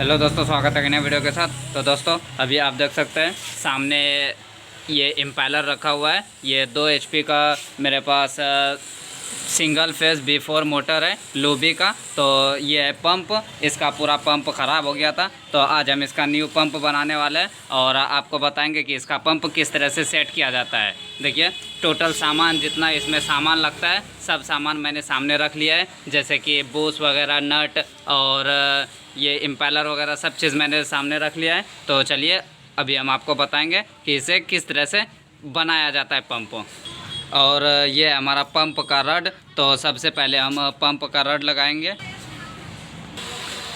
Hello दोस्तों, स्वागत है नए वीडियो के साथ। तो दोस्तों अभी आप देख सकते हैं सामने ये इम्पैलर रखा हुआ है। ये 2 HP का मेरे पास सिंगल फेस B4 मोटर है लूबी का। तो ये है पंप, इसका पूरा पंप ख़राब हो गया था। तो आज हम इसका न्यू पंप बनाने वाले हैं और आपको बताएंगे कि इसका पंप किस तरह से सेट किया जाता है। देखिए टोटल सामान जितना इसमें सामान लगता है सब सामान मैंने सामने रख लिया है, जैसे कि बूस वगैरह, नट और ये इम्पैलर वगैरह सब चीज़ मैंने सामने रख लिया है। तो चलिए अभी हम आपको बताएंगे कि इसे किस तरह से बनाया जाता है पंप। और ये हमारा पंप का रड। तो सबसे पहले हम पंप का रड लगाएंगे।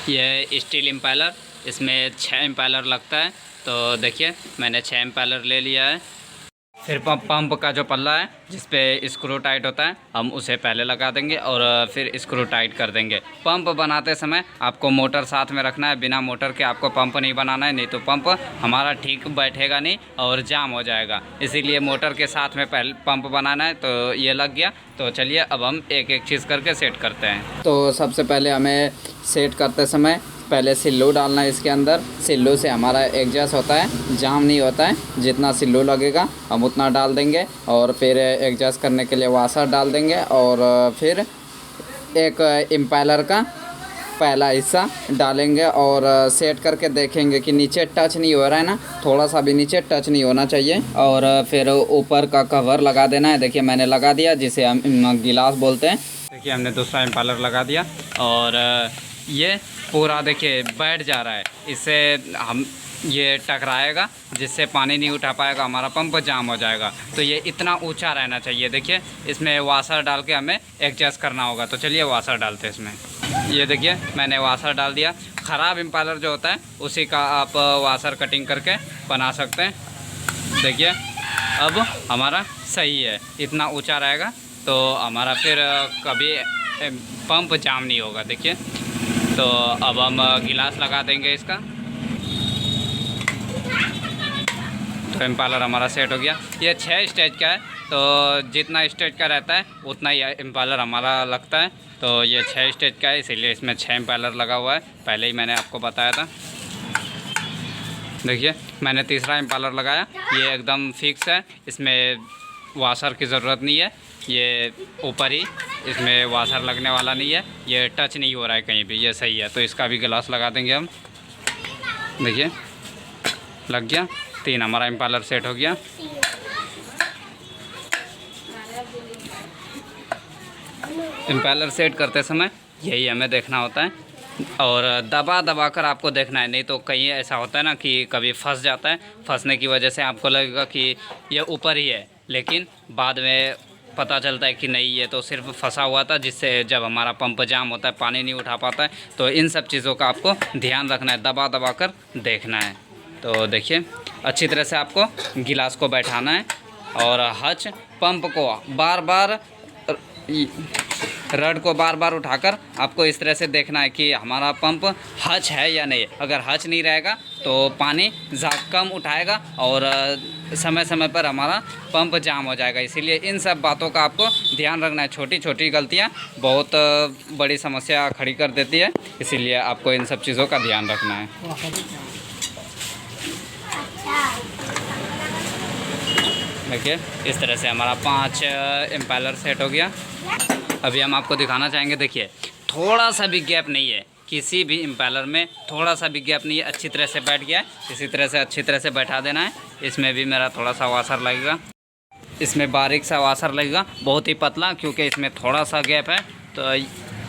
ये स्टील इम्पैलर, इसमें 6 इम्पैलर लगता है। तो देखिए मैंने 6 इम्पैलर ले लिया है। फिर पंप का जो पल्ला है जिस पे स्क्रू टाइट होता है हम उसे पहले लगा देंगे और फिर स्क्रू टाइट कर देंगे। पंप बनाते समय आपको मोटर साथ में रखना है, बिना मोटर के आपको पंप नहीं बनाना है, नहीं तो पंप हमारा ठीक बैठेगा नहीं और जाम हो जाएगा। इसीलिए मोटर के साथ में पहले पंप बनाना है। तो ये लग गया। तो चलिए अब हम एक एक चीज़ करके सेट करते हैं। तो सबसे पहले हमें सेट करते समय पहले सिल्लू डालना है इसके अंदर। सिल्लू से हमारा एग्जॉस्ट होता है, जाम नहीं होता है। जितना सिल्लू लगेगा हम उतना डाल देंगे और फिर एग्जॉस्ट करने के लिए वाशर डाल देंगे और फिर एक इम्पैलर का पहला हिस्सा डालेंगे और सेट करके देखेंगे कि नीचे टच नहीं हो रहा है ना, थोड़ा सा भी नीचे टच नहीं होना चाहिए। और फिर ऊपर का कवर लगा देना है। देखिए मैंने लगा दिया, जिसे हम गिलास बोलते हैं। देखिए हमने दूसरा इम्पैलर लगा दिया और ये पूरा देखिए बैठ जा रहा है। इससे हम ये टकराएगा जिससे पानी नहीं उठा पाएगा, हमारा पंप जाम हो जाएगा। तो ये इतना ऊंचा रहना चाहिए। देखिए इसमें वाशर डाल के हमें एडजस्ट करना होगा। तो चलिए वाशर डालते हैं इसमें। ये देखिए मैंने वाशर डाल दिया। ख़राब इम्पैलर जो होता है उसी का आप वाशर कटिंग करके बना सकते हैं। देखिए अब हमारा सही है, इतना ऊँचा रहेगा तो हमारा फिर कभी पंप जाम नहीं होगा। देखिए तो अब हम गिलास लगा देंगे इसका। तो इम्पैलर हमारा सेट हो गया। ये 6 स्टेज का है, तो जितना स्टेज का रहता है उतना ही इम्पैलर हमारा लगता है। तो ये 6 स्टेज का है, इसीलिए इसमें 6 इम्पैलर लगा हुआ है। पहले ही मैंने आपको बताया था। देखिए मैंने तीसरा इम्पैलर लगाया। ये एकदम फिक्स है, इसमें वाशर की ज़रूरत नहीं है। ये ऊपर ही, इसमें वाशर लगने वाला नहीं है। ये टच नहीं हो रहा है कहीं भी, ये सही है। तो इसका भी गिलास लगा देंगे हम। देखिए लग गया। 3 हमारा इम्पैलर सेट हो गया। इम्पैलर सेट करते समय यही हमें देखना होता है और दबा दबा कर आपको देखना है, नहीं तो कहीं ऐसा होता है ना कि कभी फंस जाता है। फंसने की वजह से आपको लगेगा कि ये ऊपर ही है, लेकिन बाद में पता चलता है कि नहीं, ये तो सिर्फ फंसा हुआ था, जिससे जब हमारा पंप जाम होता है पानी नहीं उठा पाता है। तो इन सब चीज़ों का आपको ध्यान रखना है, दबा दबा कर देखना है। तो देखिए अच्छी तरह से आपको गिलास को बैठाना है और हच पंप को बार बार, रड को बार बार उठाकर आपको इस तरह से देखना है कि हमारा पंप हच है या नहीं। अगर हच नहीं रहेगा तो पानी कम उठाएगा और समय समय पर हमारा पंप जाम हो जाएगा। इसीलिए इन सब बातों का आपको ध्यान रखना है। छोटी छोटी गलतियां बहुत बड़ी समस्या खड़ी कर देती है, इसीलिए आपको इन सब चीज़ों का ध्यान रखना है। देखिए इस तरह से हमारा 5 इम्पैलर सेट हो गया। अभी हम आपको दिखाना चाहेंगे। देखिए थोड़ा सा भी गैप नहीं है, किसी भी इम्पैलर में थोड़ा सा भी गैप नहीं है, अच्छी तरह से बैठ गया है। इसी तरह से अच्छी तरह से बैठा देना है। इसमें भी मेरा थोड़ा सा वाशर लगेगा, इसमें बारीक सा वाशर लगेगा, बहुत ही पतला, क्योंकि इसमें थोड़ा सा गैप है तो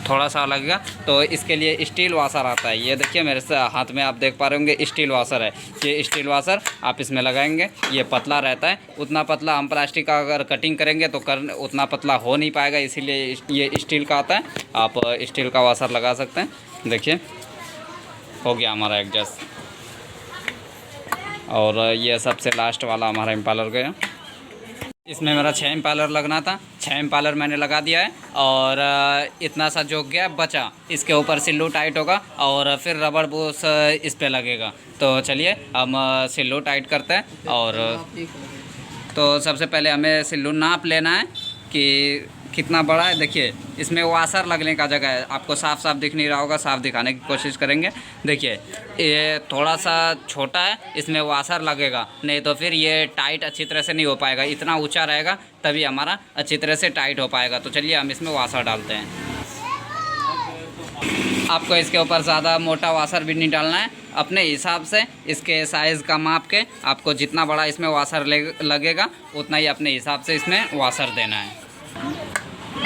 थोड़ा सा लगेगा। तो इसके लिए स्टील वाशर आता है। ये देखिए मेरे से हाथ में आप देख पा रहे होंगे, स्टील वाशर है। ये स्टील वाशर आप इसमें लगाएंगे, ये पतला रहता है। उतना पतला हम प्लास्टिक का अगर कटिंग करेंगे तो उतना पतला हो नहीं पाएगा, इसीलिए ये स्टील का आता है। आप स्टील का वाशर लगा सकते हैं। देखिए हो गया हमारा एडजस्ट। और ये सबसे लास्ट वाला हमारा इम्पैलर गया। इसमें मेरा 6 इम्पैलर लगना था, 6 इम्पैलर मैंने लगा दिया है। और इतना सा जो गैप बचा इसके ऊपर सिल्लू टाइट होगा और फिर रबड़ बूस इस पे लगेगा। तो चलिए हम सिल्लू टाइट करते हैं। और तो सबसे पहले हमें सिल्लू नाप लेना है कि कितना बड़ा है देखिए। इसमें वाशर लगने का जगह है, आपको साफ साफ दिख नहीं रहा होगा, साफ दिखाने की कोशिश करेंगे। देखिए ये थोड़ा सा छोटा है, इसमें वाशर लगेगा, नहीं तो फिर ये टाइट अच्छी तरह से नहीं हो पाएगा। इतना ऊंचा रहेगा तभी हमारा अच्छी तरह से टाइट हो पाएगा। तो चलिए हम इसमें वाशर डालते हैं। आपको इसके ऊपर ज़्यादा मोटा वाशर भी नहीं डालना है, अपने हिसाब से इसके साइज़ का माप के आपको जितना बड़ा इसमें वाशर लगेगा उतना ही अपने हिसाब से इसमें वाशर देना है।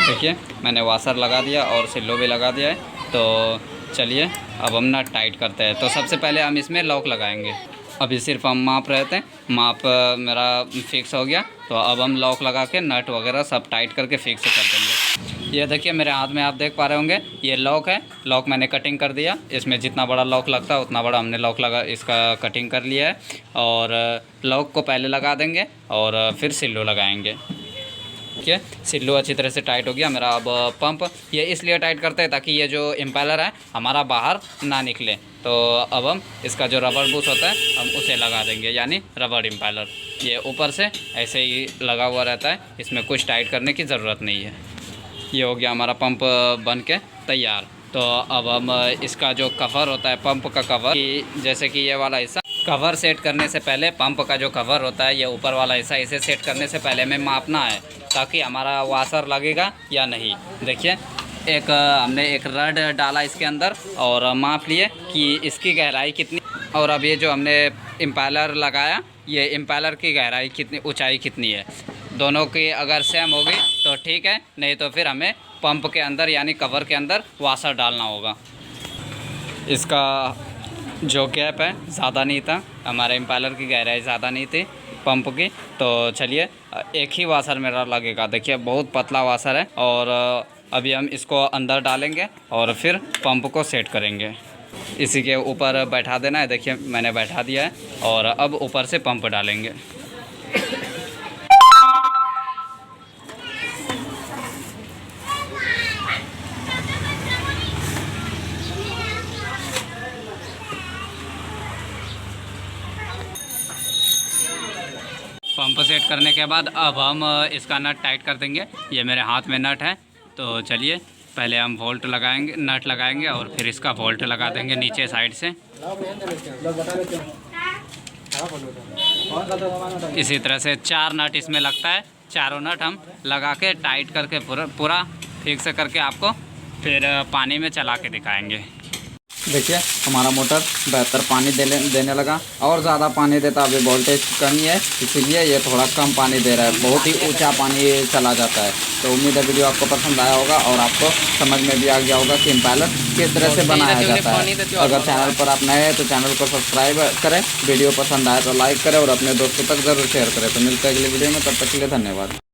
देखिए मैंने वाशर लगा दिया और सिल्लो भी लगा दिया है। तो चलिए अब हम नट टाइट करते हैं। तो सबसे पहले हम इसमें लॉक लगाएंगे। अभी सिर्फ हम माप रहे थे, माप मेरा फिक्स हो गया। तो अब हम लॉक लगा के नट वगैरह सब टाइट करके फिक्स कर देंगे। ये देखिए मेरे हाथ में आप देख पा रहे होंगे, ये लॉक है। लॉक मैंने कटिंग कर दिया, इसमें जितना बड़ा लॉक लगता है उतना बड़ा हमने लॉक लगा इसका कटिंग कर लिया है। और लॉक को पहले लगा देंगे और फिर सिल्लो लगाएंगे। ठीक है, सिल्लो अच्छी तरह से टाइट हो गया मेरा। अब पंप ये इसलिए टाइट करते हैं ताकि ये जो इम्पेलर है हमारा बाहर ना निकले। तो अब हम इसका जो रबर बूश होता है हम उसे लगा देंगे, यानी रबर इम्पेलर। ये ऊपर से ऐसे ही लगा हुआ रहता है, इसमें कुछ टाइट करने की ज़रूरत नहीं है। ये हो गया हमारा पंप बन के तैयार। तो अब हम इसका जो कवर होता है, पंप का कवर, जैसे कि ये वाला हिस्सा कवर सेट करने से पहले, पंप का जो कवर होता है ये ऊपर वाला हिस्सा, इसे सेट करने से पहले हमें मापना है ताकि हमारा वाशर लगेगा या नहीं। देखिए हमने एक रड डाला इसके अंदर और माप लिए कि इसकी गहराई कितनी, और अब ये जो हमने इम्पेलर लगाया ये इम्पेलर की गहराई कितनी, ऊंचाई कितनी है, दोनों की अगर सेम होगी तो ठीक है, नहीं तो फिर हमें पंप के अंदर यानी कवर के अंदर वाशर डालना होगा। इसका जो गैप है ज़्यादा नहीं था, हमारे इम्पेलर की गहराई ज़्यादा नहीं थी पंप की। तो चलिए एक ही वाशर मेरा लगेगा। देखिए बहुत पतला वाशर है और अभी हम इसको अंदर डालेंगे और फिर पंप को सेट करेंगे। इसी के ऊपर बैठा देना है। देखिए मैंने बैठा दिया है और अब ऊपर से पंप डालेंगे। पंप सेट करने के बाद अब हम इसका नट टाइट कर देंगे। ये मेरे हाथ में नट है। तो चलिए पहले हम बोल्ट लगाएंगे, नट लगाएंगे और फिर इसका बोल्ट लगा देंगे नीचे साइड से। इसी तरह से 4 नट इसमें लगता है। चारों नट हम लगा के टाइट करके पूरा ठीक से करके आपको फिर पानी में चला के दिखाएंगे। देखिए हमारा मोटर बेहतर पानी देने लगा, और ज़्यादा पानी देता, अभी वोल्टेज कमी है इसीलिए ये थोड़ा कम पानी दे रहा है। बहुत ही ऊंचा पानी चला जाता है। तो उम्मीद है वीडियो आपको पसंद आया होगा और आपको समझ में भी आ गया होगा कि इम्पेलर किस तरह से बनाया जाता है। अगर चैनल पर आप नए हैं तो चैनल को सब्सक्राइब करें, वीडियो पसंद आए तो लाइक करें और अपने दोस्तों तक ज़रूर शेयर करें। तो मिलते हैं अगली वीडियो में, तब तक के लिए धन्यवाद।